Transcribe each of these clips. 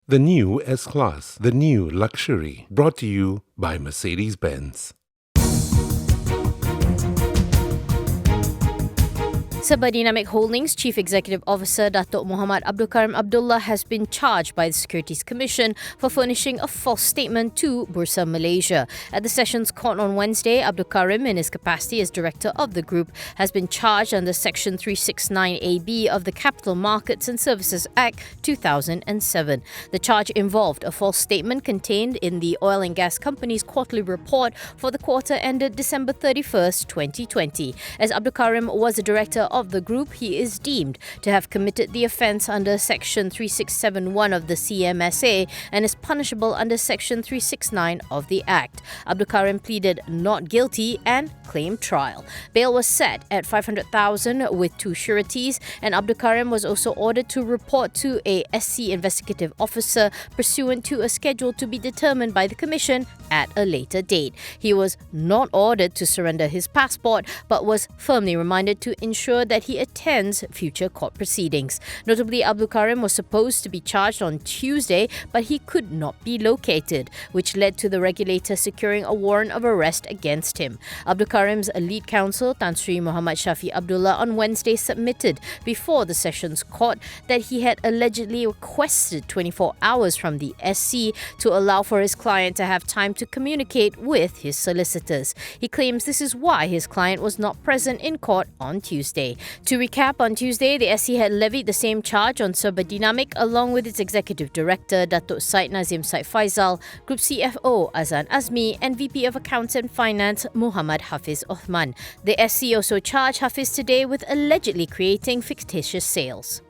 The new S-Class, the new luxury, brought to you by Mercedes-Benz. Serba Dinamik Holdings Chief Executive Officer Datuk Muhammad Abdullah has been charged by the Securities Commission for furnishing a false statement to Bursa Malaysia. At the Sessions Court on Wednesday, Karim, in his capacity as Director of the group, has been charged under Section 369AB of the Capital Markets and Services Act 2007. The charge involved a false statement contained in the oil and gas company's quarterly report for the quarter ended December 31st, 2020. As Karim was a director of the group, he is deemed to have committed the offence under Section 3671 of the CMSA and is punishable under Section 369 of the Act. Karim pleaded not guilty and claimed trial. Bail was set at 500,000 with two sureties, and Karim was also ordered to report to a SC investigative officer pursuant to a schedule to be determined by the Commission at a later date. He was not ordered to surrender his passport, but was firmly reminded to ensure that he attends future court proceedings. Notably, Karim was supposed to be charged on Tuesday, but he could not be located, which led to the regulator securing a warrant of arrest against him. Karim's lead counsel, Tan Sri Muhammad Shafi Abdullah, on Wednesday submitted before the Sessions Court that he had allegedly requested 24 hours from the SC to allow for his client to have time to communicate with his solicitors. He claims this is why his client was not present in court on Tuesday. To recap, on Tuesday, the SC had levied the same charge on Serba Dinamik along with its Executive Director, Datuk Syed Nazim Syed Faizal, Group CFO Azan Azmi and VP of Accounts and Finance Muhammad Hafiz Othman. The SC also charged Hafiz today with allegedly creating fictitious sales.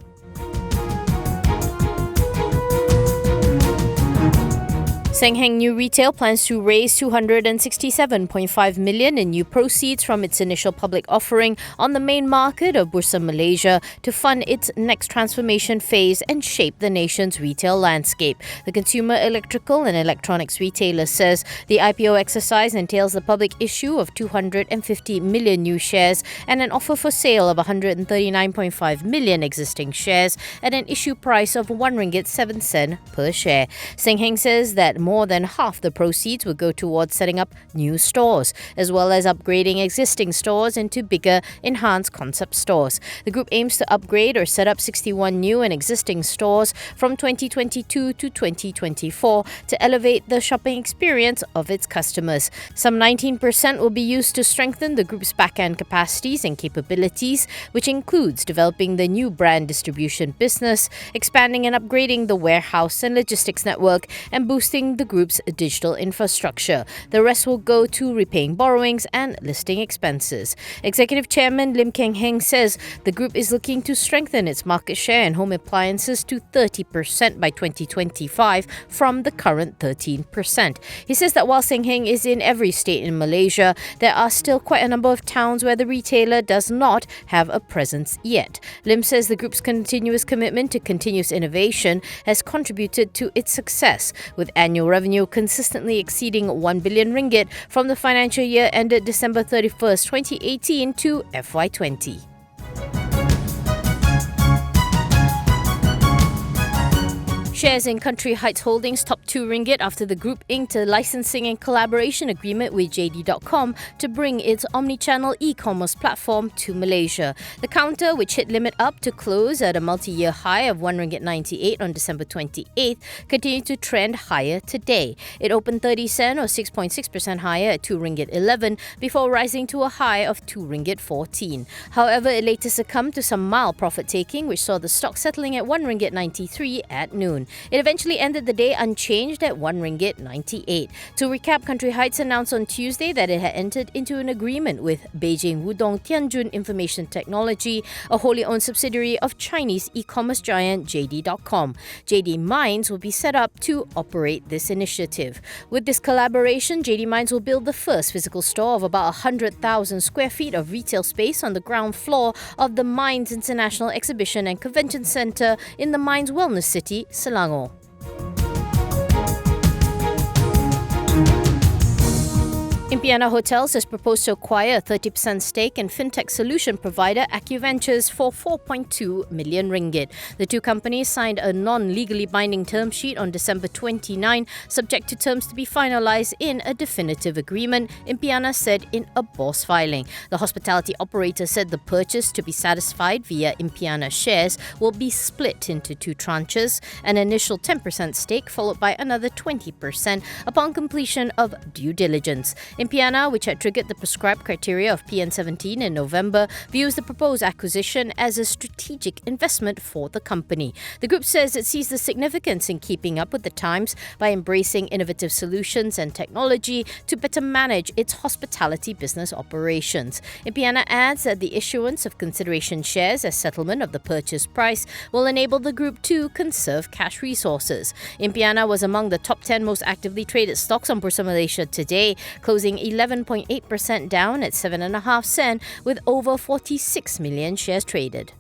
Sengheng New Retail plans to raise 267.5 million in new proceeds from its initial public offering on the main market of Bursa Malaysia to fund its next transformation phase and shape the nation's retail landscape. The consumer electrical and electronics retailer says the IPO exercise entails the public issue of 250 million new shares and an offer for sale of 139.5 million existing shares at an issue price of RM1.07 per share. Sengheng says that more than half the proceeds will go towards setting up new stores, as well as upgrading existing stores into bigger, enhanced concept stores. The group aims to upgrade or set up 61 new and existing stores from 2022 to 2024 to elevate the shopping experience of its customers. Some 19% will be used to strengthen the group's back-end capacities and capabilities, which includes developing the new brand distribution business, expanding and upgrading the warehouse and logistics network, and boosting the group's digital infrastructure. The rest will go to repaying borrowings and listing expenses. Executive Chairman Lim Keng Heng says the group is looking to strengthen its market share in home appliances to 30% by 2025 from the current 13%. He says that while Sengheng is in every state in Malaysia, there are still quite a number of towns where the retailer does not have a presence yet. Lim says the group's continuous commitment to continuous innovation has contributed to its success, with annual revenue consistently exceeding 1 billion ringgit from the financial year ended December 31st, 2018 to FY20. Shares in Country Heights Holdings topped RM2 after the group inked a licensing and collaboration agreement with JD.com to bring its omnichannel e-commerce platform to Malaysia. The counter, which hit limit up to close at a multi-year high of RM1.98 on December 28th, continued to trend higher today. It opened 30 cent or 6.6% higher at RM2.11 before rising to a high of RM2.14. However, it later succumbed to some mild profit-taking, which saw the stock settling at RM1.93 at noon. It eventually ended the day unchanged at RM1.98. To recap, Country Heights announced on Tuesday that it had entered into an agreement with Beijing Wudong Tianjun Information Technology, a wholly owned subsidiary of Chinese e-commerce giant JD.com. JD Mines will be set up to operate this initiative. With this collaboration, JD Mines will build the first physical store of about 100,000 square feet of retail space on the ground floor of the Mines International Exhibition and Convention Centre in the Mines Wellness City, Selangor. Ipoh Hotels has proposed to acquire a 30% stake in fintech solution provider AccuVentures for 4.2 million ringgit. The two companies signed a non-legally binding term sheet on December 29, subject to terms to be finalised in a definitive agreement, Ipoh said in a BOS filing. The hospitality operator said the purchase to be satisfied via Ipoh shares will be split into two tranches, an initial 10% stake followed by another 20% upon completion of due diligence. Ipoh, which had triggered the prescribed criteria of PN17 in November, views the proposed acquisition as a strategic investment for the company. The group says it sees the significance in keeping up with the times by embracing innovative solutions and technology to better manage its hospitality business operations. Ipoh adds that the issuance of consideration shares as settlement of the purchase price will enable the group to conserve cash resources. Ipoh was among the top 10 most actively traded stocks on Bursa Malaysia today, closing 11.8% down at 7.5 sen, with over 46 million shares traded.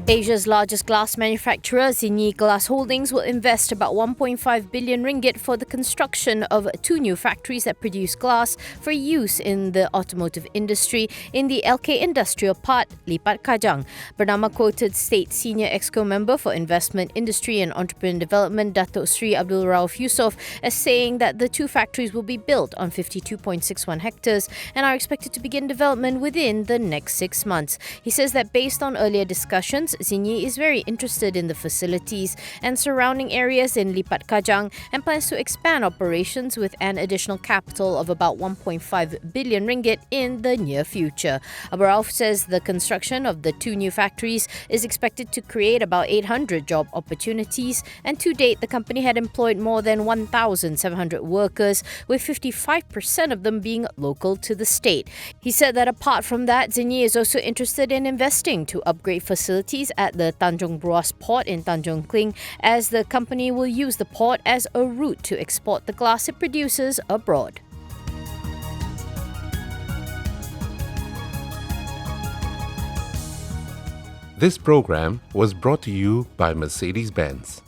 Asia's largest glass manufacturer, Xinyi Glass Holdings, will invest about 1.5 billion ringgit for the construction of two new factories that produce glass for use in the automotive industry in the LK Industrial Park, Lipat Kajang. Bernama quoted State Senior Exco Member for Investment, Industry and Entrepreneurial Development, Datuk Sri Abdul Yusof, as saying that the two factories will be built on 52.61 hectares and are expected to begin development within the next 6 months. He says that based on earlier discussions, Xinyi is very interested in the facilities and surrounding areas in Lipat Kajang and plans to expand operations with an additional capital of about 1.5 billion ringgit in the near future. Abu Rauf says the construction of the two new factories is expected to create about 800 job opportunities, and to date the company had employed more than 1,700 workers, with 55% of them being local to the state. He said that apart from that, Xinyi is also interested in investing to upgrade facilities at the Tanjung Bruas port in Tanjung Kling, as the company will use the port as a route to export the glass it produces abroad. This program was brought to you by Mercedes-Benz.